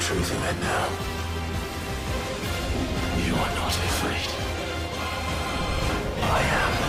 truth of it now. You are not Ifrit. I am.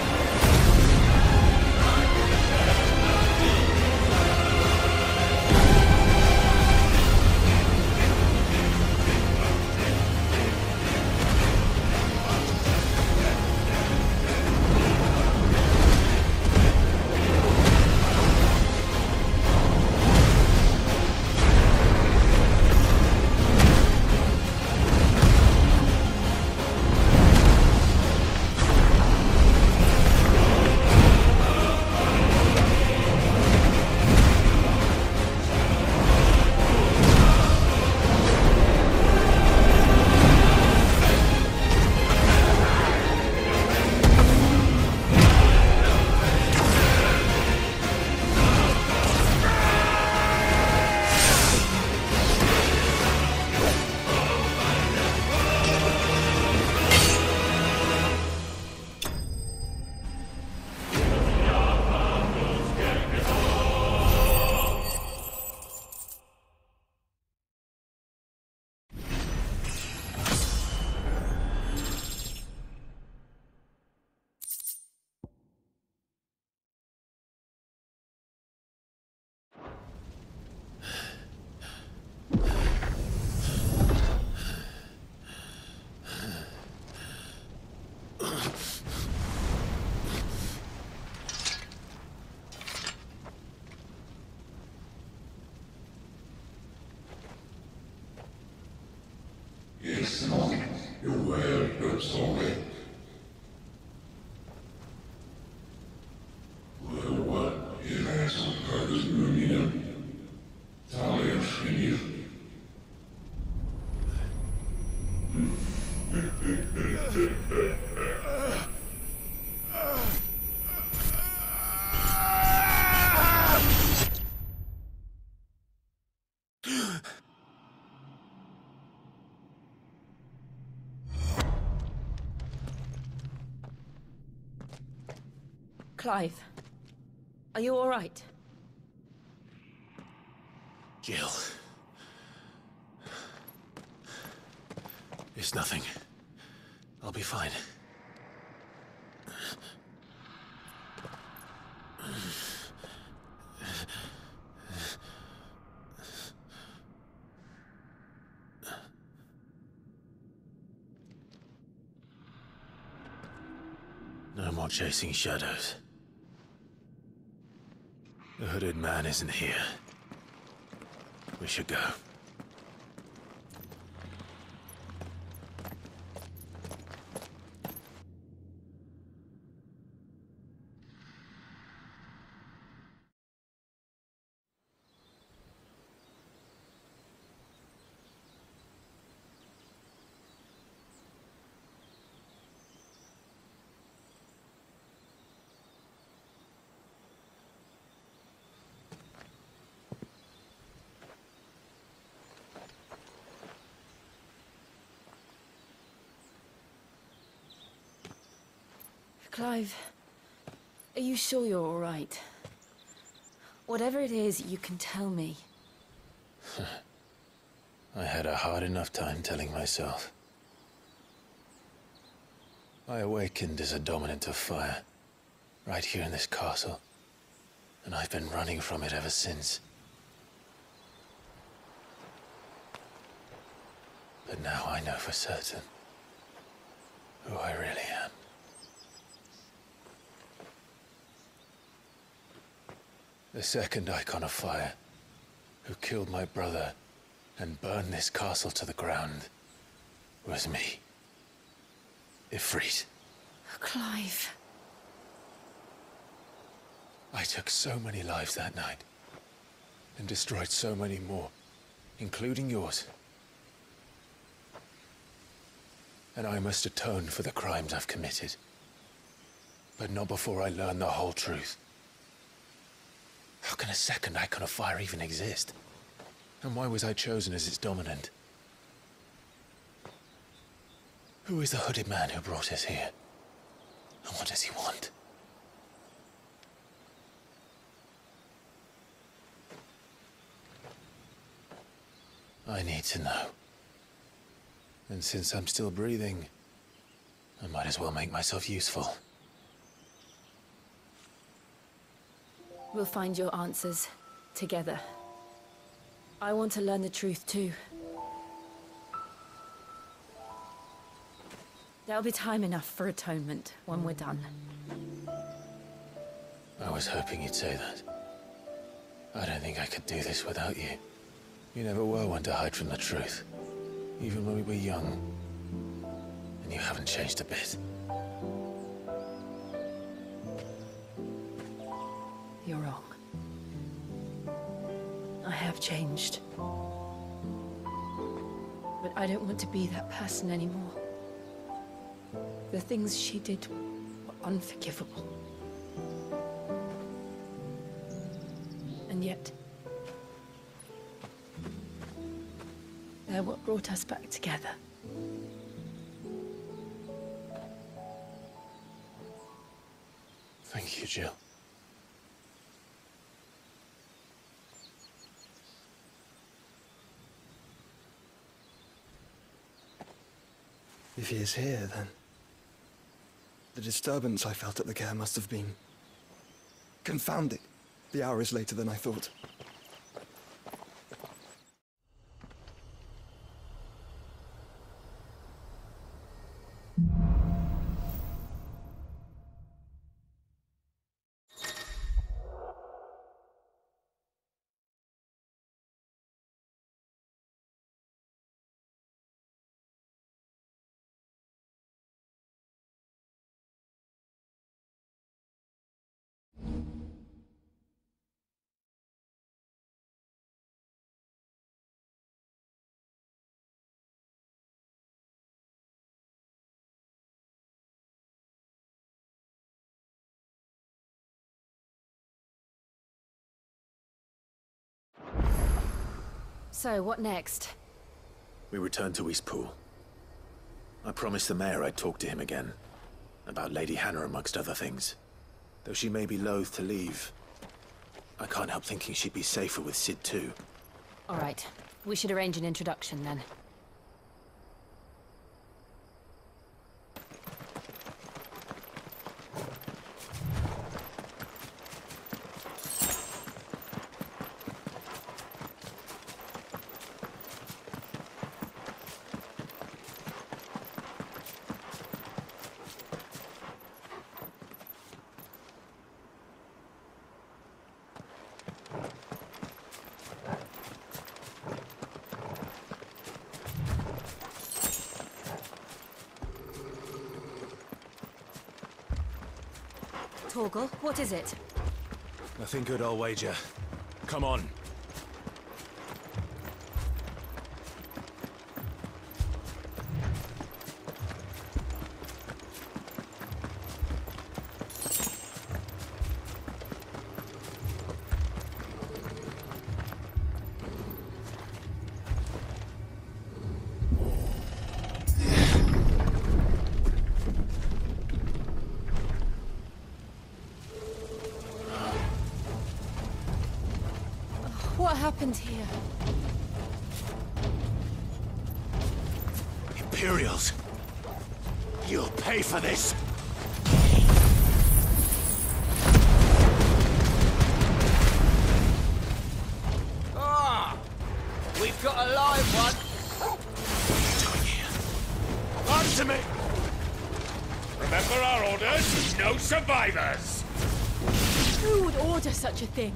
Clive, are you all right? Jill. It's nothing. I'll be fine. No more chasing shadows. The hooded man isn't here. We should go. Clive, are you sure you're all right? Whatever it is, you can tell me. I had a hard enough time telling myself. I awakened as a dominant of fire, right here in this castle, and I've been running from it ever since. But now I know for certain who I really am. The second icon of fire, who killed my brother and burned this castle to the ground, was me. Ifrit. Clive. I took so many lives that night, and destroyed so many more, including yours. And I must atone for the crimes I've committed. But not before I learn the whole truth. How can a second icon of fire even exist? And why was I chosen as its dominant? Who is the hooded man who brought us here? And what does he want? I need to know. And since I'm still breathing, I might as well make myself useful. We'll find your answers together. I want to learn the truth too. There'll be time enough for atonement when we're done. I was hoping you'd say that. I don't think I could do this without you. You never were one to hide from the truth, even when we were young. And you haven't changed a bit. You're wrong. I have changed. But I don't want to be that person anymore. The things she did were unforgivable. And yet, they're what brought us back together. Thank you, Jill. If he is here, then the disturbance I felt at the care must have been confounded. The hour is later than I thought. So, what next? We returned to Eastpool. I promised the mayor I'd talk to him again. About Lady Hannah amongst other things. Though she may be loath to leave, I can't help thinking she'd be safer with Sid too. All right. We should arrange an introduction then. Torgal, what is it? Nothing good, I'll wager. Come on. What happened here? Imperials! You'll pay for this! Ah! We've got a live one! What are you doing here? Answer me! Remember our orders? No survivors! Who would order such a thing?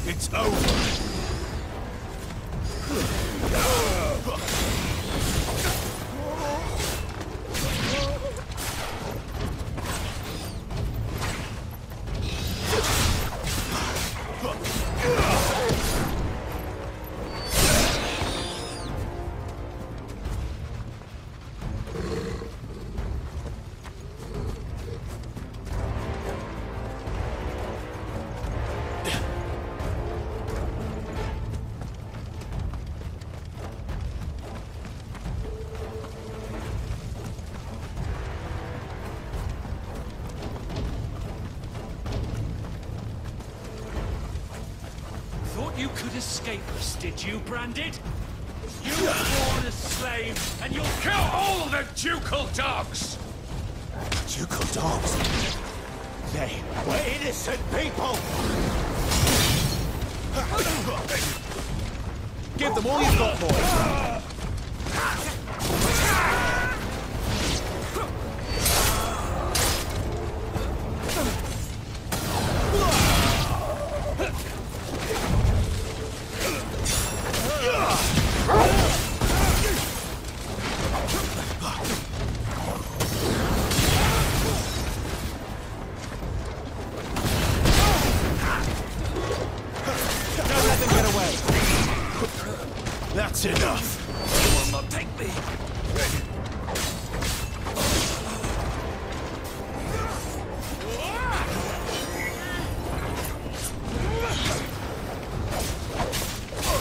It's over! Thought you could escape us, did you, Branded? You were born a slave, and you'll kill all the ducal dogs! Ducal dogs? They were innocent people! Give them all you've got, boy! That's enough! You will not take me!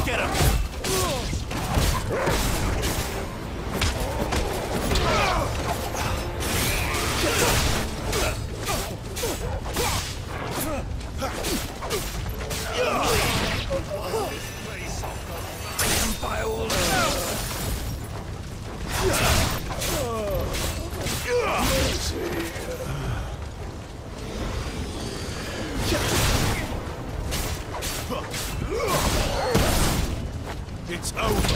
Get him! By all It's over!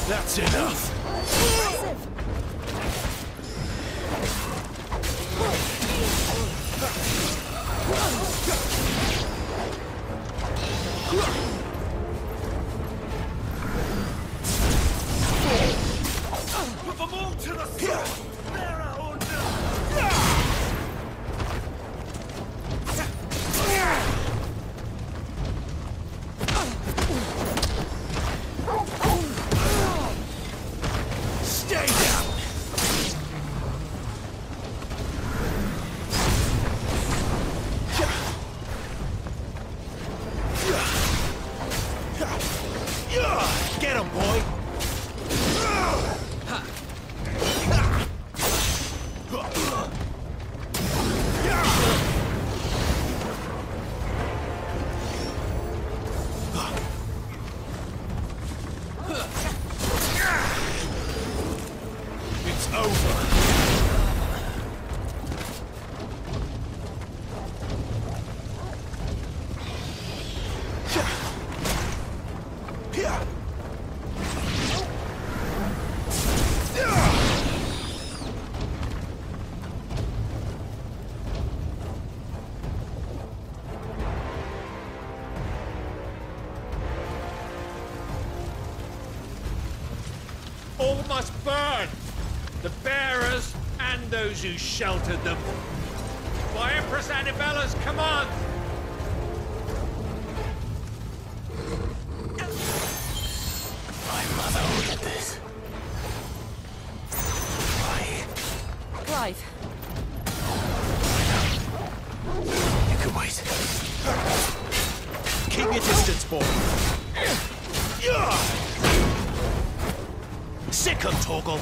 That's enough! Put them all to the sword! those who sheltered them. By Empress Annibella's command! My mother ordered this. Why? Clive, You can wait. Keep your distance, boy. Sick 'em, Torgal.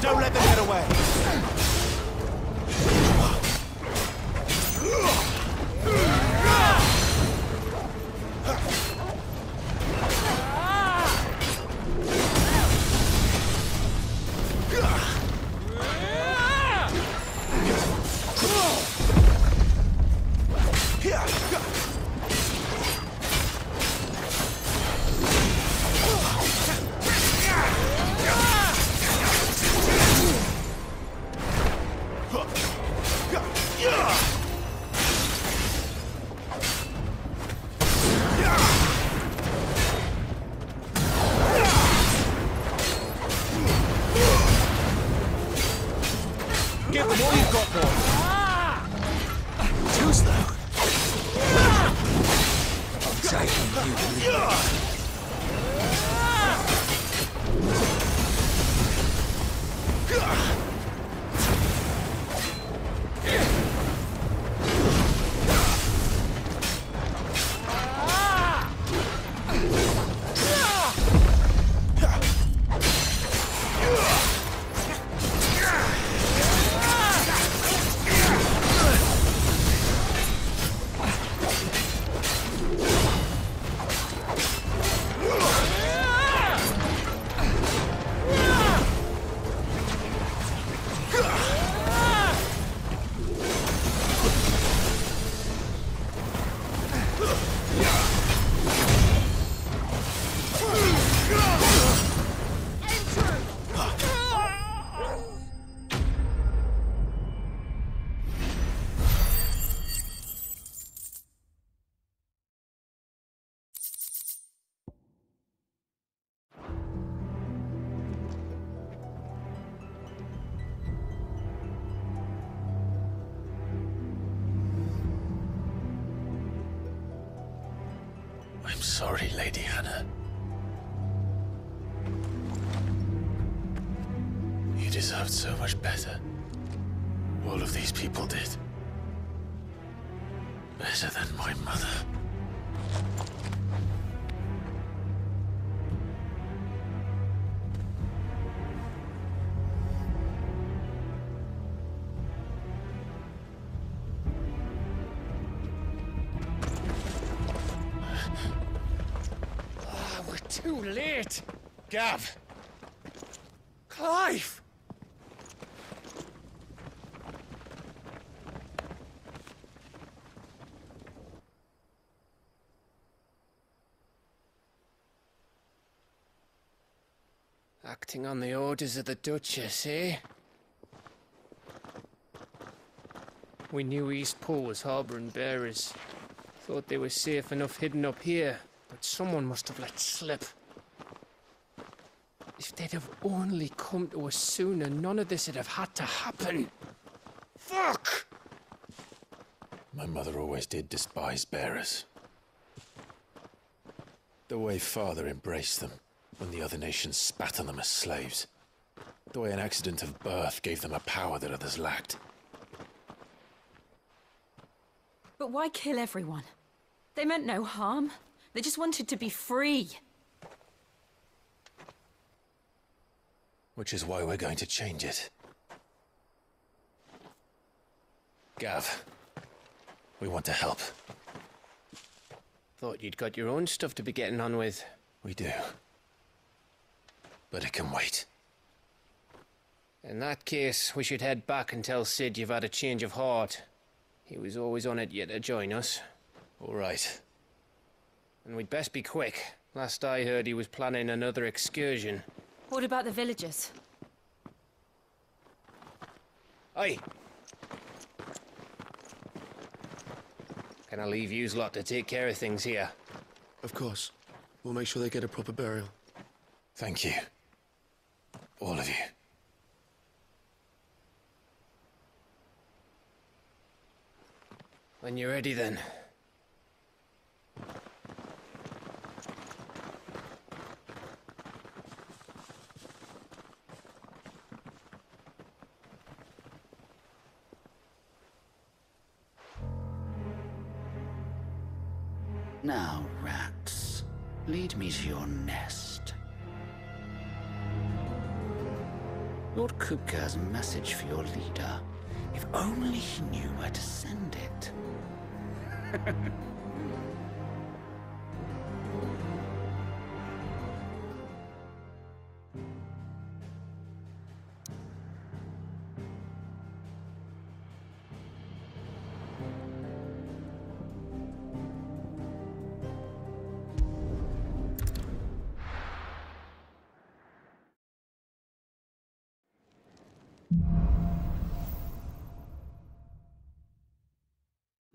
Don't let them get away. Give them all you've got, boy. Too slow. I'm taking you. I'm sorry, Lady Hannah. You deserved so much better. All of these people did. Better than my mother. Too late! Gav! Clive! Acting on the orders of the Duchess, eh? We knew Eastpool was harbouring bearers. Thought they were safe enough hidden up here, but someone must have let slip. If they'd have only come to us sooner, none of this would have had to happen. Fuck! My mother always did despise bearers. The way Father embraced them when the other nations spat on them as slaves. The way an accident of birth gave them a power that others lacked. But why kill everyone? They meant no harm. They just wanted to be free. Which is why we're going to change it. Gav, we want to help. Thought you'd got your own stuff to be getting on with. We do. But it can wait. In that case, we should head back and tell Sid you've had a change of heart. He was always on it yet to join us. All right. And we'd best be quick. Last I heard, he was planning another excursion. What about the villagers? Aye. Can I leave yous lot to take care of things here? Of course. We'll make sure they get a proper burial. Thank you. All of you. When you're ready, then. Now, rats, lead me to your nest. Lord Kupka has a message for your leader. If only he knew where to send it.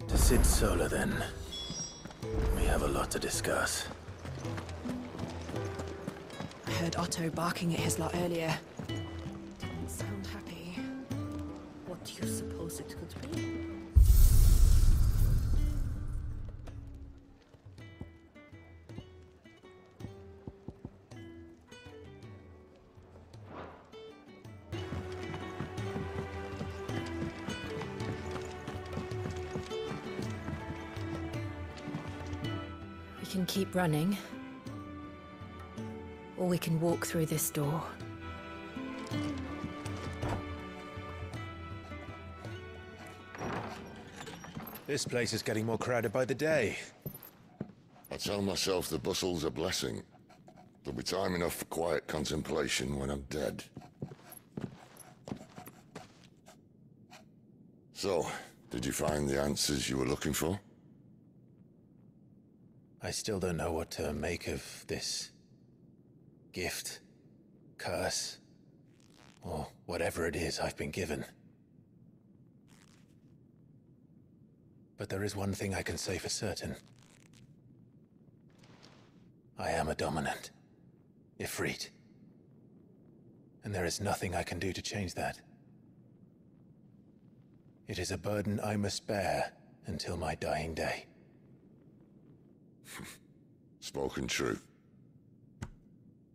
To Sid Solar, then. We have a lot to discuss. I heard Otto barking at his lot earlier. Didn't sound happy. What do you suppose it could be? We can keep running. Or we can walk through this door. This place is getting more crowded by the day. I tell myself the bustle's a blessing. There'll be time enough for quiet contemplation when I'm dead. So, did you find the answers you were looking for? I still don't know what to make of this gift, curse, or whatever it is I've been given. But there is one thing I can say for certain. I am a dominant, Ifrit. And there is nothing I can do to change that. It is a burden I must bear until my dying day. Spoken true.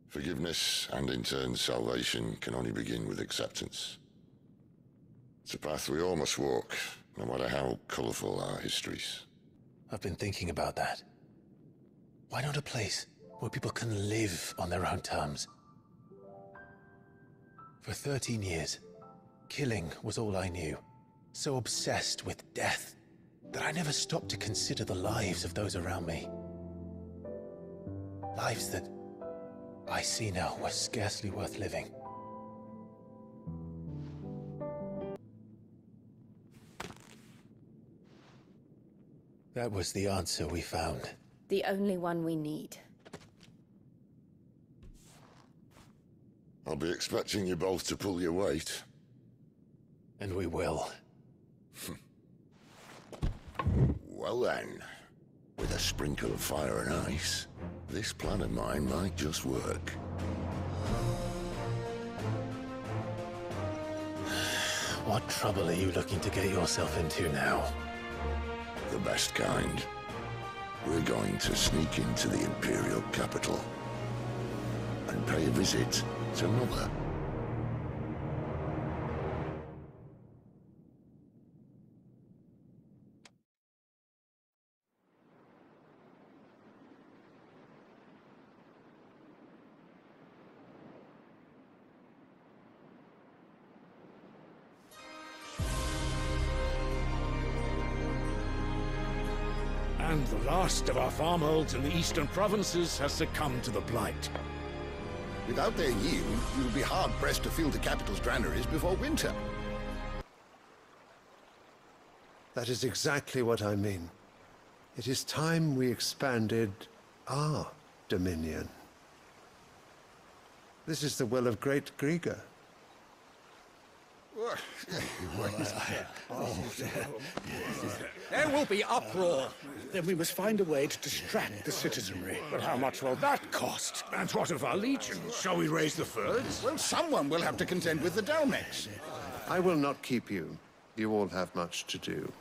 Forgiveness and in turn salvation can only begin with acceptance. It's a path we all must walk, no matter how colourful our histories. I've been thinking about that. Why not a place where people can live on their own terms? For 13 years, killing was all I knew. So obsessed with death that I never stopped to consider the lives of those around me. Lives that I see now were scarcely worth living. That was the answer we found. The only one we need. I'll be expecting you both to pull your weight. And we will. Well then, with a sprinkle of fire and ice, this plan of mine might just work. What trouble are you looking to get yourself into now? The best kind. We're going to sneak into the Imperial capital and pay a visit to Mother. And the last of our farmholds in the eastern provinces has succumbed to the blight. Without their yield, you'll be hard-pressed to fill the capital's granaries before winter. That is exactly what I mean. It is time we expanded our dominion. This is the will of great Grieger. There will be uproar. Then we must find a way to distract the citizenry. But how much will that cost? And what of our legions? Shall we raise the furs? Well, someone will have to contend with the Dalmex. I will not keep you. You all have much to do.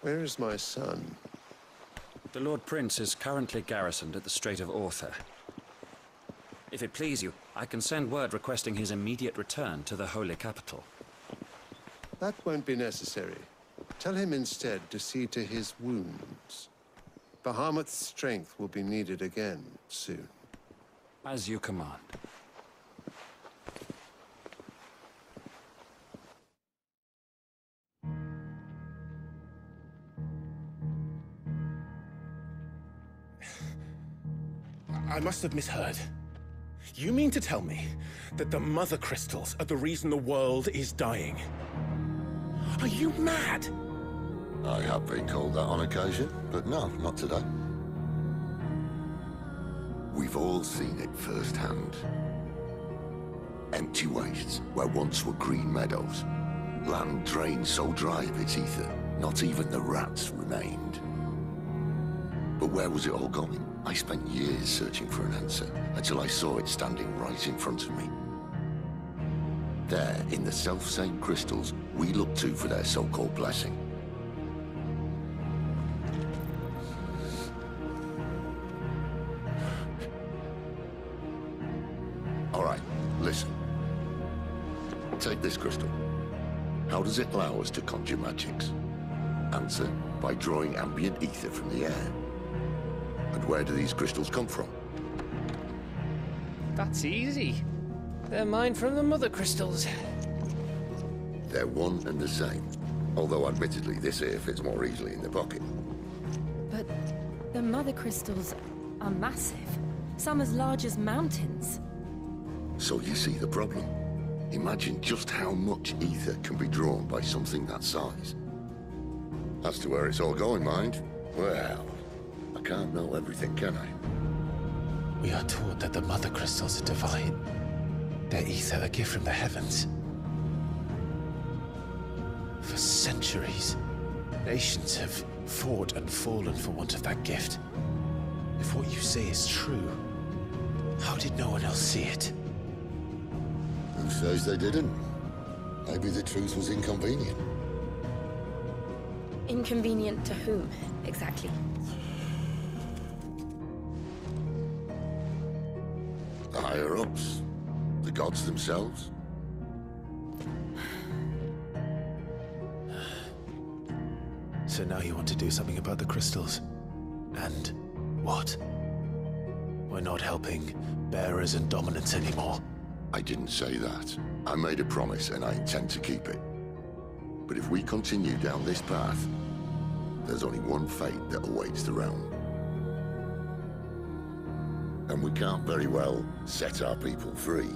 Where is my son? The Lord Prince is currently garrisoned at the Strait of Arthur. If it please you, I can send word requesting his immediate return to the Holy Capital. That won't be necessary. Tell him instead to see to his wounds. Bahamut's strength will be needed again soon. As you command. I must have misheard. You mean to tell me that the Mother Crystals are the reason the world is dying? Are you mad? I have been called that on occasion, but no, not today. We've all seen it firsthand. Empty wastes where once were green meadows. Land drained so dry of its ether, not even the rats remained. But where was it all going? I spent years searching for an answer, until I saw it standing right in front of me. There, in the self-same crystals we look to for their so-called blessing. All right, listen. Take this crystal. How does it allow us to conjure magics? Answer, by drawing ambient ether from the air. And where do these crystals come from? That's easy. They're mine from the Mother Crystals. They're one and the same. Although admittedly this here fits more easily in the pocket. But the Mother Crystals are massive. Some as large as mountains. So you see the problem. Imagine just how much ether can be drawn by something that size. As to where it's all going, mind, well, I can't know everything, can I? We are taught that the Mother Crystals are divine. Their ether a gift from the heavens. For centuries, nations have fought and fallen for want of that gift. If what you say is true, how did no one else see it? Who says they didn't? Maybe the truth was inconvenient. Inconvenient to whom, exactly? The higher-ups, the gods themselves. So now you want to do something about the crystals? And what? We're not helping bearers and dominants anymore. I didn't say that. I made a promise and I intend to keep it. But if we continue down this path, there's only one fate that awaits the realm. And we can't very well set our people free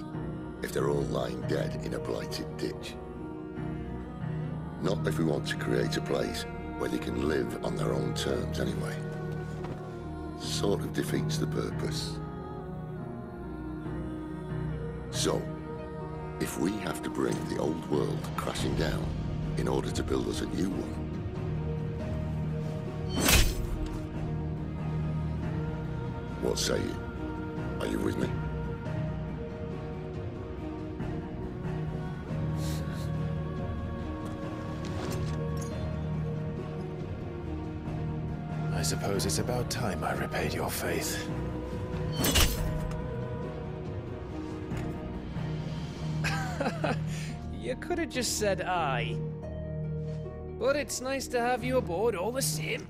if they're all lying dead in a blighted ditch. Not if we want to create a place where they can live on their own terms anyway. Sort of defeats the purpose. So, if we have to bring the old world crashing down in order to build us a new one, what say you? Are you with me? I suppose it's about time I repaid your faith. You could have just said aye. But it's nice to have you aboard all the same.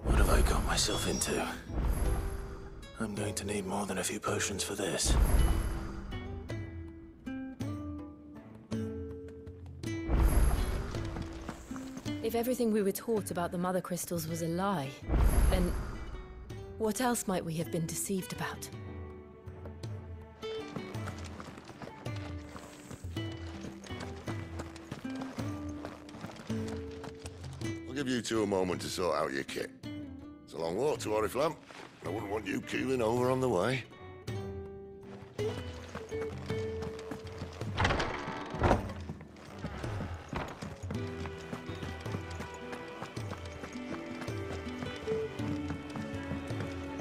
What have I got myself into? I'm going to need more than a few potions for this. If everything we were taught about the Mother Crystals was a lie, then what else might we have been deceived about? I'll give you two a moment to sort out your kit. It's a long walk to Oriflamme. I wouldn't want you keeling over on the way.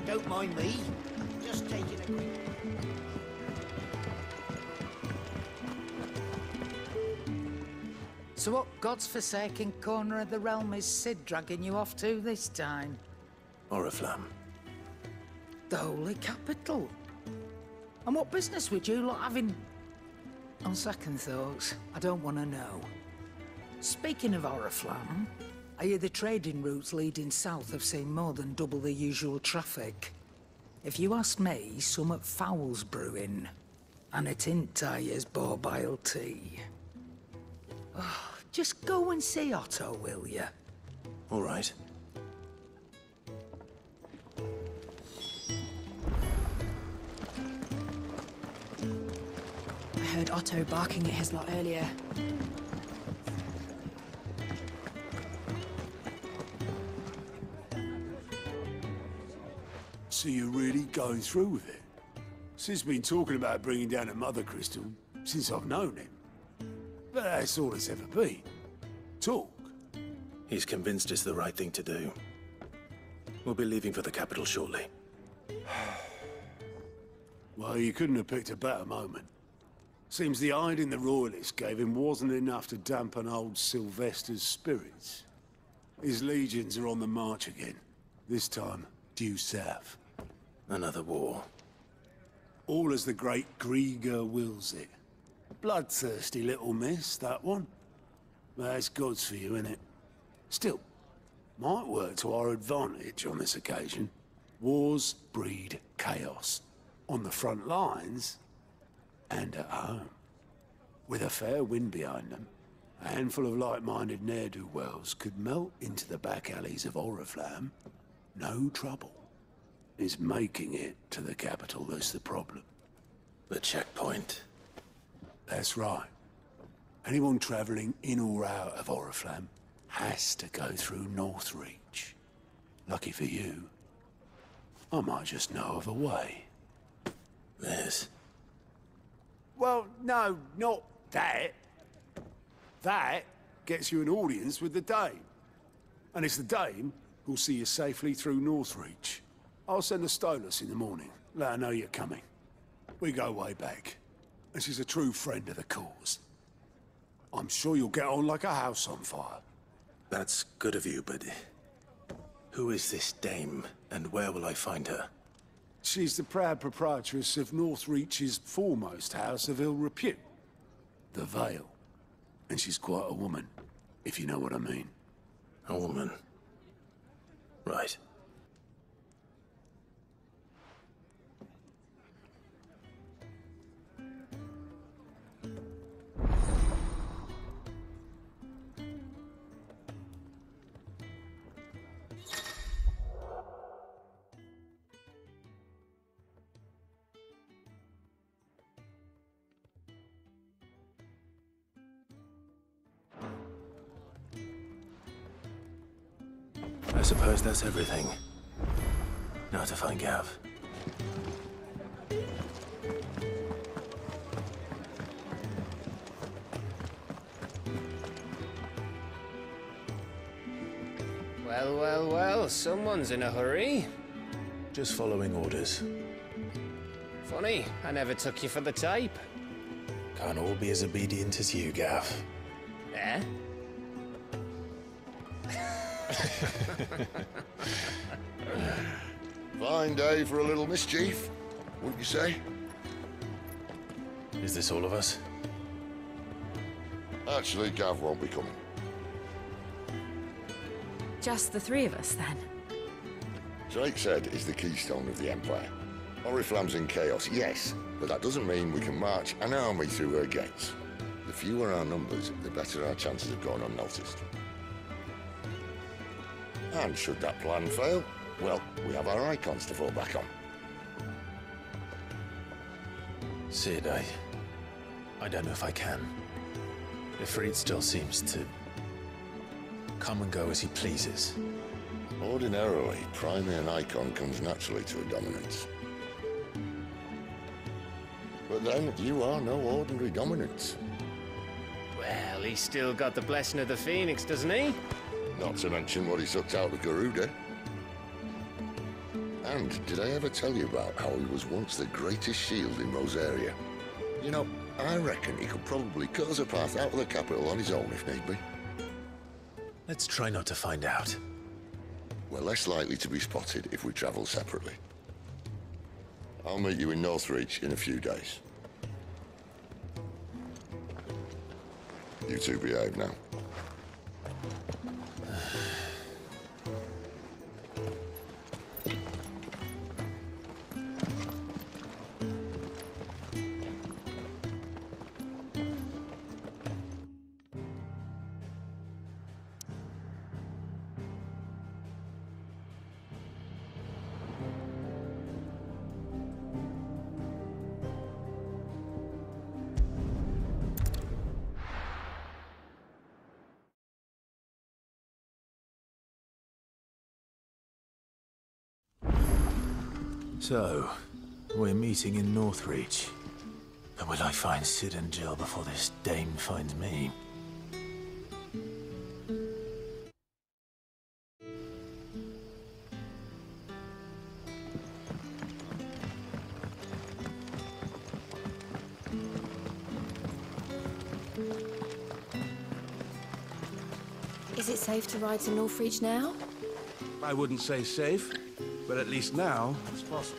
Don't mind me. Just taking a quick... So what God's forsaken corner of the realm is Cid dragging you off to this time? Oriflamme. The Holy Capital. And what business would you lot having... On second thoughts, I don't want to know. Speaking of Oriflamme, I hear the trading routes leading south have seen more than double the usual traffic. If you ask me, summat foul's brewing. And it ain't Tyre's borbile tea. Oh, just go and see Otto, will ya? All right. I heard Otto barking at his lot earlier. So you're really going through with it? Sid's been talking about bringing down a Mother Crystal since I've known him. But that's all it's ever been. Talk. He's convinced it's the right thing to do. We'll be leaving for the capital shortly. Well, you couldn't have picked a better moment. Seems the hiding the Royalists gave him wasn't enough to dampen old Sylvester's spirits. His legions are on the march again. This time, due south. Another war. All as the great Grieger wills it. Bloodthirsty little miss, that one. That's God's for you, innit? Still, might work to our advantage on this occasion. Wars breed chaos. On the front lines, and at home. With a fair wind behind them, a handful of like-minded ne'er-do-wells could melt into the back alleys of Oriflamme. No trouble. It's making it to the capital that's the problem. The checkpoint. That's right. Anyone travelling in or out of Oriflamme has to go through Northreach. Lucky for you, I might just know of a way. This? Well, no, not that. That gets you an audience with the Dame. And it's the Dame who'll see you safely through Northreach. I'll send a Stolas in the morning. Let her know you're coming. We go way back. And she's a true friend of the cause. I'm sure you'll get on like a house on fire. That's good of you, but... who is this Dame, and where will I find her? She's the proud proprietress of Northreach's foremost house of ill repute. The Vale. And she's quite a woman, if you know what I mean. A woman? Right. I suppose that's everything. Now to find Gav. Well, well, well, someone's in a hurry. Just following orders. Funny, I never took you for the type. Can't all be as obedient as you, Gav. Eh? Fine day for a little mischief, wouldn't you say? Is this all of us? Actually, Gav won't be coming. Just the three of us, then? Drake said is the keystone of the Empire. Oriflamme's in chaos, yes, but that doesn't mean we can march an army through her gates. The fewer our numbers, the better our chances of going unnoticed. And should that plan fail, well, we have our icons to fall back on. Sid, I don't know if I can. Ifrit still seems to come and go as he pleases. Ordinarily, priming an icon comes naturally to a dominance. But then, you are no ordinary dominance. Well, he's still got the blessing of the Phoenix, doesn't he? Not to mention what he sucked out of Garuda. And did I ever tell you about how he was once the greatest shield in Rosaria? You know, I reckon he could probably cut us a path out of the capital on his own if need be. Let's try not to find out. We're less likely to be spotted if we travel separately. I'll meet you in Northreach in a few days. You two behave now. So, we're meeting in Northreach. But will I find Sid and Jill before this dame finds me? Is it safe to ride to Northreach now? I wouldn't say safe, but at least now it's possible.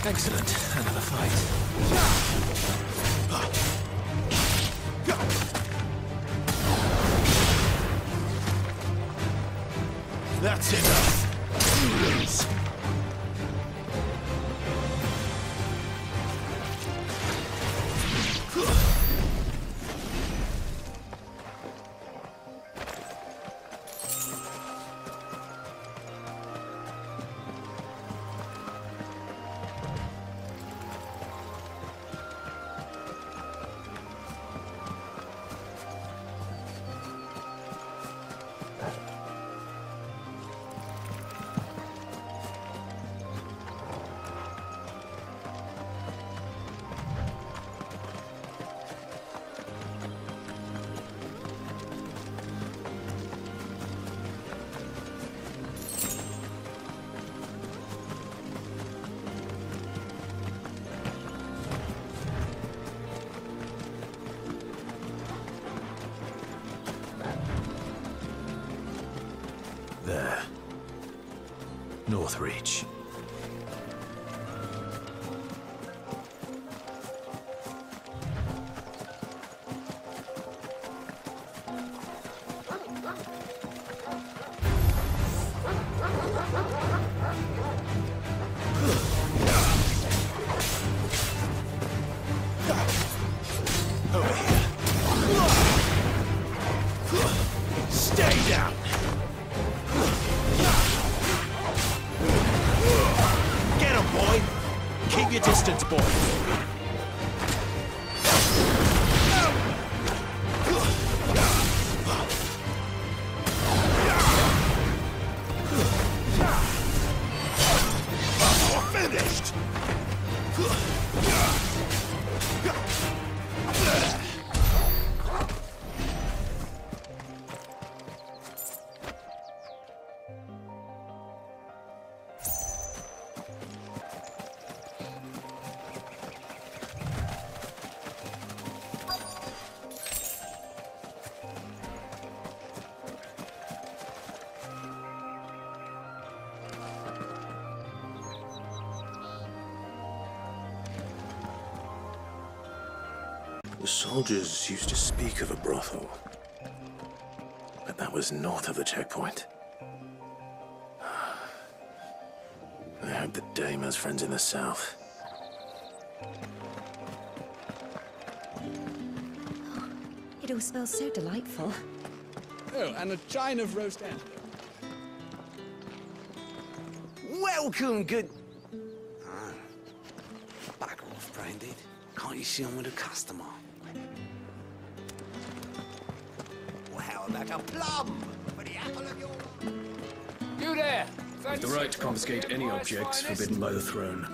Excellent. Another fight. That's enough. There. Northreach. Stay down! Get him, boy! Keep your distance, boy! You're finished! The soldiers used to speak of a brothel, but that was north of the checkpoint. I hope the dame has friends in the south. It all smells so delightful. Oh, and a chine of roast antelope. Welcome, good... Back off, Branded. Can't you see I'm with a customer? Well, how about a plum for the apple of your... You there! With the right to confiscate any objects forbidden by the throne.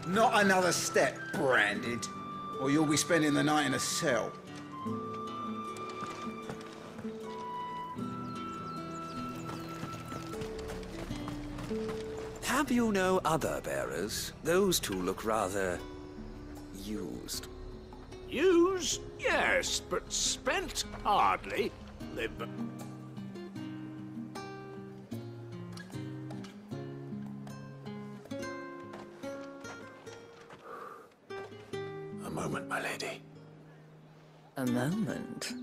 Not another step, Branded, or you'll be spending the night in a cell. Have you no other bearers? Those two look rather... used. Used? Yes, but spent hardly. A moment, my lady. A moment?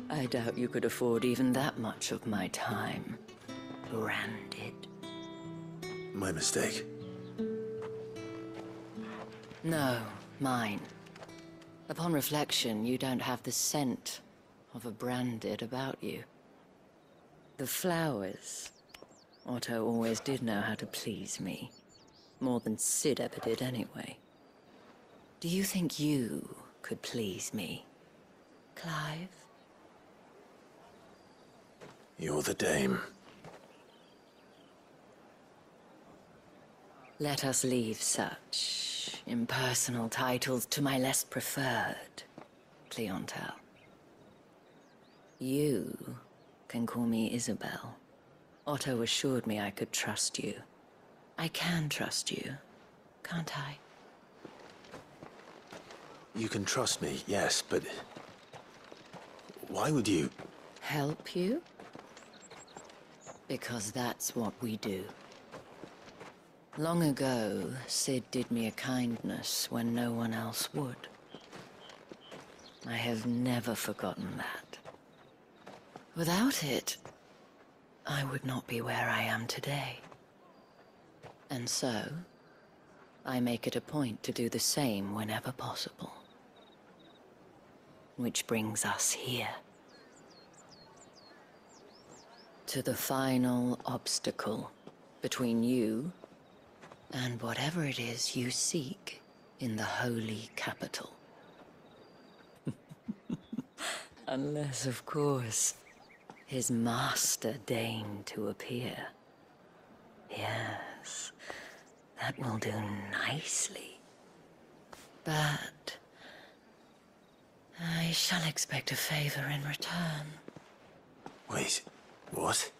I doubt you could afford even that much of my time. Branded. My mistake. No, mine. Upon reflection, you don't have the scent of a Branded about you. The flowers. Otto always did know how to please me. More than Sid ever did anyway. Do you think you could please me, Clive? You're the dame. Let us leave such impersonal titles to my less preferred clientele. You can call me Isabel. Otto assured me I could trust you. I can trust you, can't I? You can trust me, yes, but... why would you... Help you? Because that's what we do. Long ago, Sid did me a kindness when no one else would. I have never forgotten that. Without it, I would not be where I am today. And so, I make it a point to do the same whenever possible. Which brings us here. To the final obstacle between you and whatever it is you seek in the holy capital. Unless, of course, his master deigned to appear. Yes, that will do nicely. But I shall expect a favor in return. Wait, what?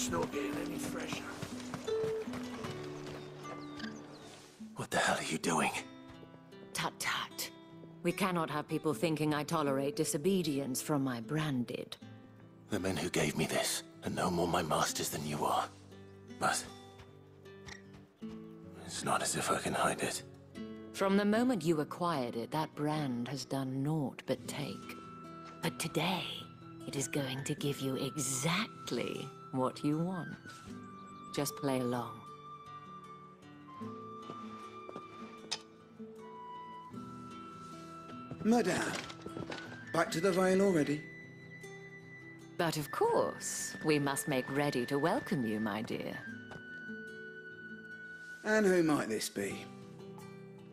It's not getting any fresher. What the hell are you doing? Tut-tut. We cannot have people thinking I tolerate disobedience from my branded. The men who gave me this are no more my masters than you are. But it's not as if I can hide it. From the moment you acquired it, that brand has done naught but take. But today, it is going to give you exactly what you want. Just play along. Madame, back to the Vale already? But of course, we must make ready to welcome you, my dear. And who might this be?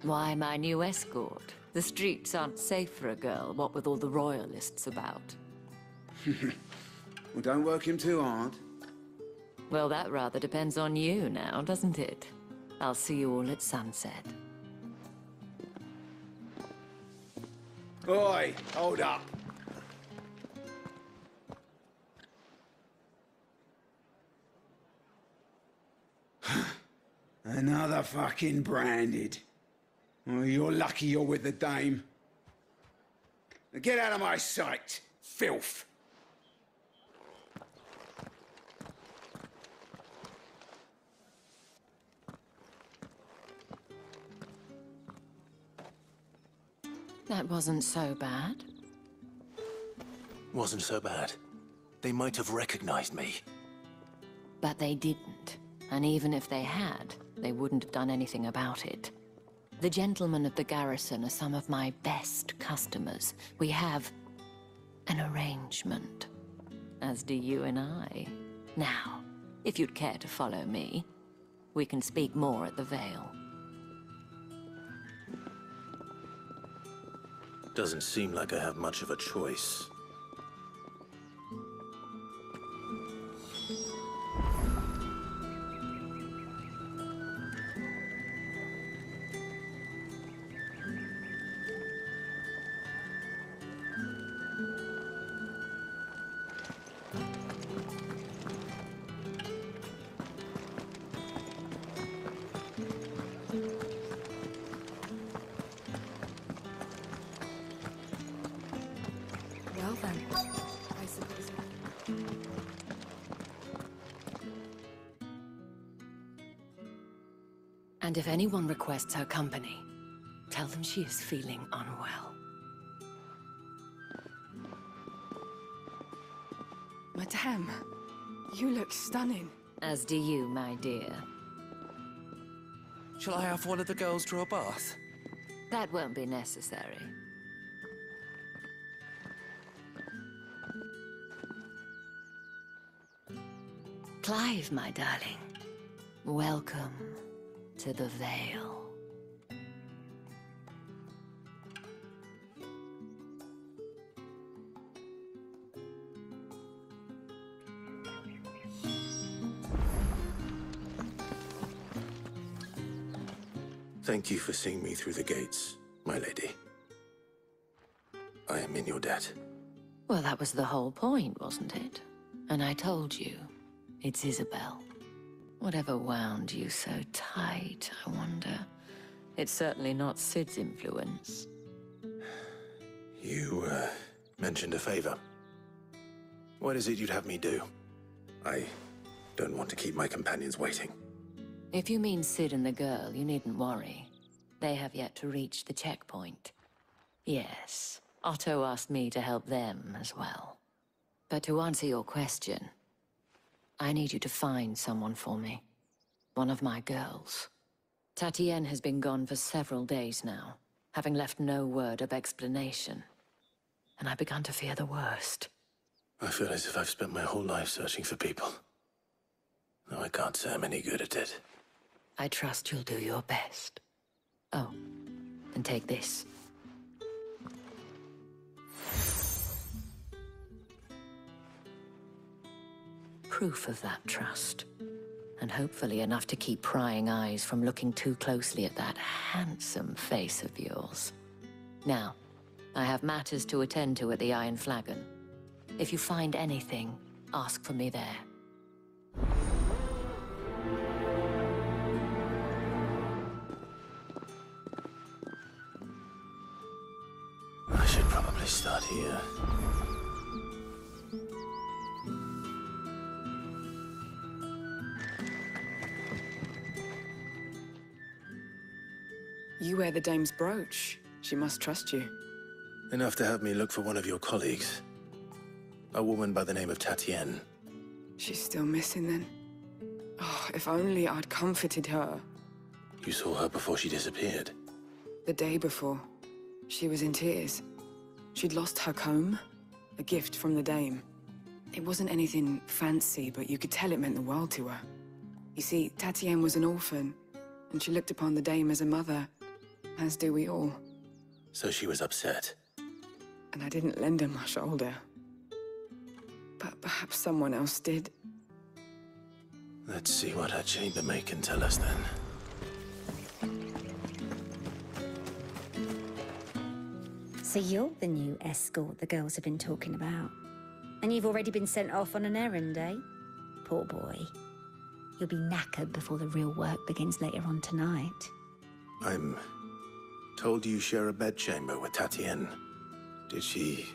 Why, my new escort. The streets aren't safe for a girl, what with all the royalists about. Well, don't work him too hard. Well, that rather depends on you now, doesn't it? I'll see you all at sunset. Oi, hold up. Another fucking branded. Oh, you're lucky you're with the dame. Now get out of my sight, filth. That wasn't so bad. Wasn't so bad. They might have recognized me. But they didn't. And even if they had, they wouldn't have done anything about it. The gentlemen of the garrison are some of my best customers. We have an arrangement, as do you and I. Now, if you'd care to follow me, we can speak more at the Vale. Doesn't seem like I have much of a choice. Well then, I suppose. And if anyone requests her company, tell them she is feeling unwell. Madame, you look stunning. As do you, my dear. Shall I have one of the girls draw a bath? That won't be necessary. Clive, my darling. Welcome to the Vale. Thank you for seeing me through the gates, my lady. I am in your debt. Well, that was the whole point, wasn't it? And I told you, it's Isabel. Whatever wound you so tight, I wonder. It's certainly not Sid's influence. You, mentioned a favor. What is it you'd have me do? I don't want to keep my companions waiting. If you mean Sid and the girl, you needn't worry. They have yet to reach the checkpoint. Yes, Otto asked me to help them as well. But to answer your question, I need you to find someone for me. One of my girls. Tatienne has been gone for several days now, having left no word of explanation. And I've begun to fear the worst. I feel as if I've spent my whole life searching for people. Though I can't say I'm any good at it. I trust you'll do your best. Oh, and take this. Proof of that trust. And hopefully enough to keep prying eyes from looking too closely at that handsome face of yours. Now, I have matters to attend to at the Iron Flagon. If you find anything, ask for me there. I start here. You wear the dame's brooch. She must trust you. Enough to have me look for one of your colleagues. A woman by the name of Tatienne. She's still missing then. Oh, if only I'd comforted her. You saw her before she disappeared? The day before. She was in tears. She'd lost her comb, a gift from the dame. It wasn't anything fancy, but you could tell it meant the world to her. You see, Tatienne was an orphan, and she looked upon the dame as a mother, as do we all. So she was upset. And I didn't lend her my shoulder. But perhaps someone else did. Let's see what her chambermaid can tell us then. So you're the new escort the girls have been talking about. And you've already been sent off on an errand, eh? Poor boy. You'll be knackered before the real work begins later on tonight. I'm told you share a bedchamber with Tatienne. Did she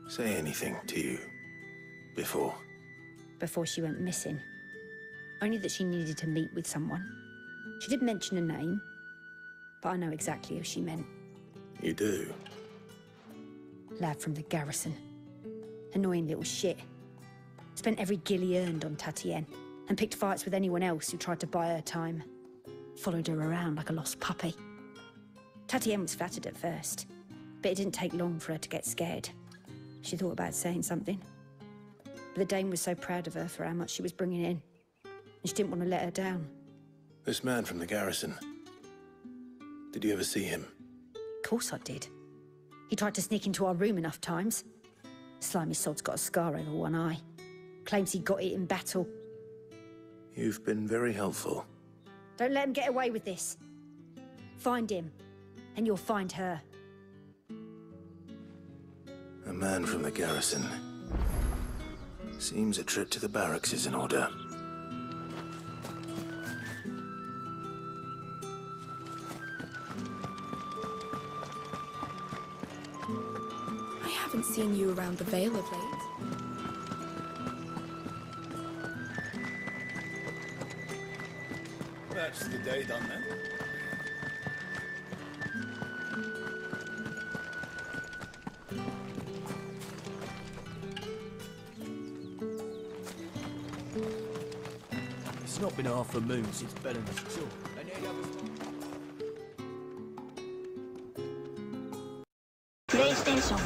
say anything to you before? Before she went missing. Only that she needed to meet with someone. She didn't mention a name, but I know exactly who she meant. You do? Lad from the garrison. Annoying little shit. Spent every gil he earned on Tatienne, and picked fights with anyone else who tried to buy her time. Followed her around like a lost puppy. Tatienne was flattered at first, but it didn't take long for her to get scared. She thought about saying something. But the dame was so proud of her for how much she was bringing in, and she didn't want to let her down. This man from the garrison. Did you ever see him? Of course I did. He tried to sneak into our room enough times. Slimy sod's got a scar over one eye. Claims he got it in battle. You've been very helpful. Don't let him get away with this. Find him, and you'll find her. A man from the garrison. Seems a trip to the barracks is in order. I haven't seen you around the Vale of late. That's the day done then. It's not been half a moon since Bellen's tour. PlayStation